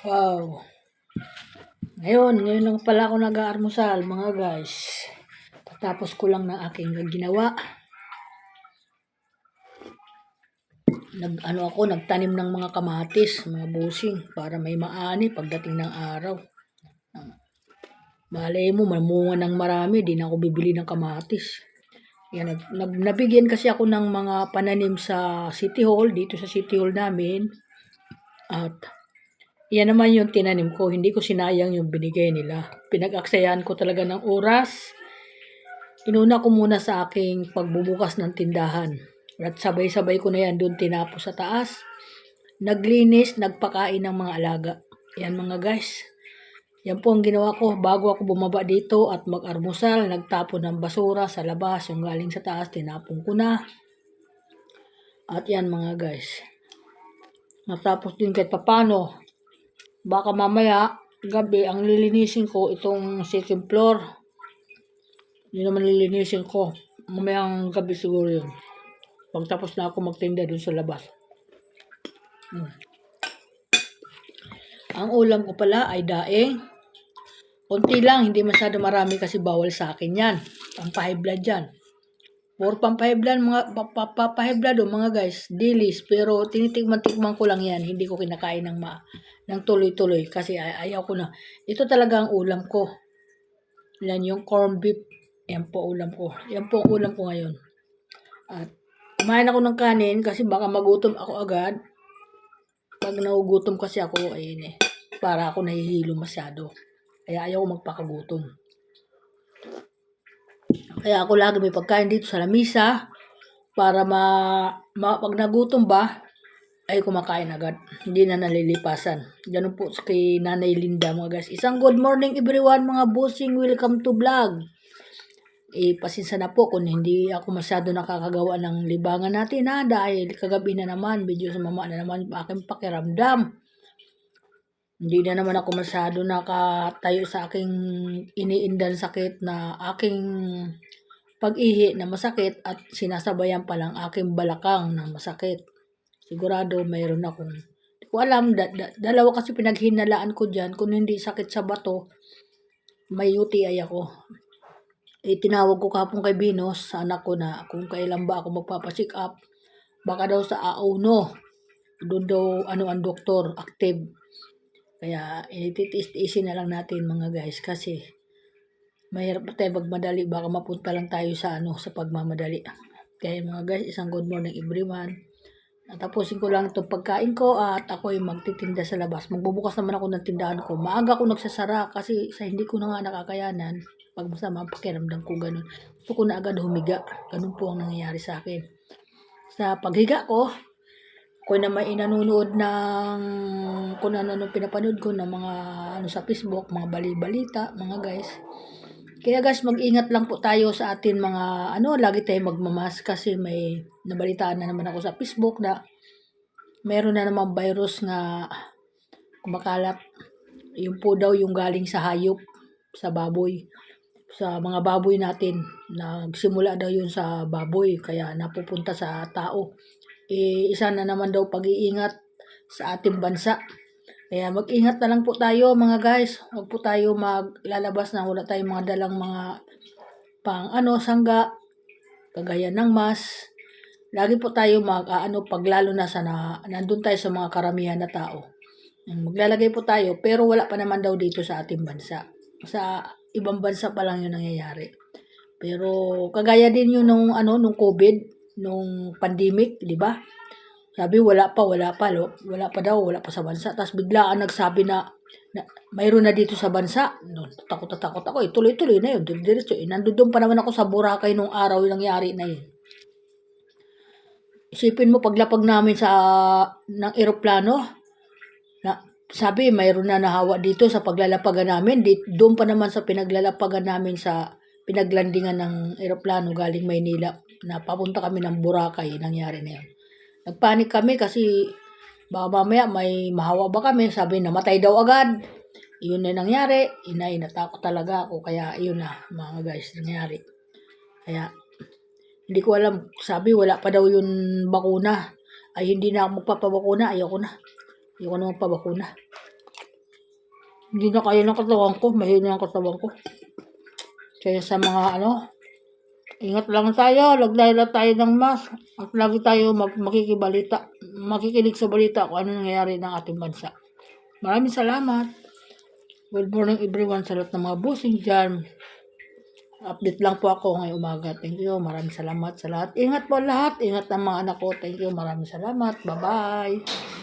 Wow. Ngayon lang pala ako nag-aalmusal mga guys. Tapos ko lang ng aking ginawa. Nagtanim ng mga kamatis, mga busing para may maani pagdating ng araw. Malay mo, mamunga ng marami, di na ako bibili ng kamatis. Yan, nabigyan kasi ako ng mga pananim sa City Hall, dito sa City Hall namin. At yan naman yung tinanim ko, hindi ko sinayang yung binigay nila. Pinag-aksayan ko talaga ng oras. Inuna ko muna sa aking pagbubukas ng tindahan. At sabay-sabay ko na yan doon tinapos sa taas. Naglinis, nagpakain ng mga alaga. Yan mga guys. Yan po ang ginawa ko bago ako bumaba dito at mag-almusal. Nagtapon ng basura sa labas. Yung galing sa taas, tinapon ko na. At yan mga guys. Natapos din kahit papano. Baka mamaya, gabi, ang lilinisin ko itong second floor. Yun naman lilinisin ko. Mamayang gabi siguro yun. Pagtapos na ako magtinda dun sa labas. Ang ulam ko pala ay daing. Kunti lang, hindi masyado marami kasi bawal sa akin yan. Pampahigh blood yan. For pampahigh blood, pampahigh blood mga guys, dilis. Pero tinitikman-tikman ko lang yan. Hindi ko kinakain ng tuloy-tuloy kasi ayaw ko na. Ito talaga ang ulam ko. Yan yung corned beef. Yan po ulam ko. Yan po ulam ko ngayon. At kumain ako ng kanin kasi baka magutom ako agad. Pag nagugutom kasi ako, ayun para ako nahihilo masyado. Kaya ayaw ko magpakagutom. Kaya ako lagi may pagkain dito sa lamisa para pag nagutom ba, ay kumakain agad. Hindi na nalilipasan. Ganun po kay Nanay Linda mga guys. Isang good morning everyone mga bossing. Welcome to vlog. Pasensya na po kung hindi ako masyado nakakagawa ng libangan natin dahil kagabi na naman, video sa mama na naman aking pakiramdam. Hindi na naman ako masyado nakatayo sa aking iniindan sakit na aking pag-ihi na masakit at sinasabayan pa lang aking balakang na masakit. Sigurado mayroon akong, hindi ko alam, dalawa kasi pinaghinalaan ko dyan. Kung hindi sakit sa bato, may UTI ako. Tinawag ko kapong kay Binos, sa anak ko na kung kailan ba ako magpapacheck up. Baka daw sa Auno, doon daw ang doktor, active. Kaya ititiis-tiisin na lang natin mga guys kasi mahirap tayo magmadali. Baka mapunta lang tayo sa sa pagmamadali. Kaya mga guys, isang good morning everyone. Tapusin ko lang itong pagkain ko at ako ay magtitinda sa labas. Magbubukas naman ako ng tindahan ko. Maaga ako nagsasara kasi sa hindi ko na nga nakakayanan. Pag masama ang pakiramdam ko ganun. Gusto ko na agad humiga. Ganun po ang nangyayari sa akin. Sa paghiga ko, ako naman inanunood ng kung ano pinapanood ko ng mga sa Facebook, mga bali-balita, mga guys. Kaya guys, mag-ingat lang po tayo sa atin mga lagi tayo magmamas kasi may nabalitaan na naman ako sa Facebook na meron na naman virus na kumakalat. Yung po daw yung galing sa hayop, sa baboy. Sa mga baboy natin, nagsimula daw yun sa baboy kaya napupunta sa tao. Isa na naman daw pag-iingat sa ating bansa. Kaya mag-ingat na lang po tayo mga guys. Huwag po tayo maglalabas na wala tayong mga dalang mga sangga, kagaya ng mask. Lagi po tayo pag lalo na nandun tayo sa mga karamihan na tao. Maglalagay po tayo pero wala pa naman daw dito sa ating bansa. Sa ibang bansa pa lang yun nangyayari. Pero kagaya din yun nung COVID, nung pandemic, di ba? Sabi wala pa daw, wala pa sa bansa. Tapos biglaan nagsabi na mayroon na dito sa bansa. Takot ako. Tuloy-tuloy na yun. Diretso. Nandun pa naman ako sa Boracay nung araw yung nangyari na yun. Isipin mo paglapag namin ng eroplano, sabi mayroon na nahawa dito sa paglalapagan namin. Doon pa naman sa pinaglalapagan namin sa pinaglandingan ng eroplano galing Maynila na papunta kami ng Boracay, nangyari na yun. Nagpanik kami kasi baka mamaya may mahawa ba kami. Sabi namatay daw agad. Yun na nangyari. Natakot talaga ako. Kaya yun na mga guys nangyari. Kaya hindi ko alam. Sabi wala pa daw yun bakuna. Ay hindi na ako magpapabakuna. Ayoko na magpabakuna. Hindi na kaya ng katawan ko. Mahina ang katawan ko. Kaya sa mga ingat lang tayo. Lagday lang tayo ng mask. At lagi tayo makikibalita. Makikinig sa balita kung ano nangyayari ng ating bansa. Maraming salamat. Good morning everyone sa lahat ng mga busing dyan. Update lang po ako ngayong umaga. Thank you. Maraming salamat sa lahat. Ingat po lahat. Ingat ang mga anak ko. Thank you. Maraming salamat. Bye-bye.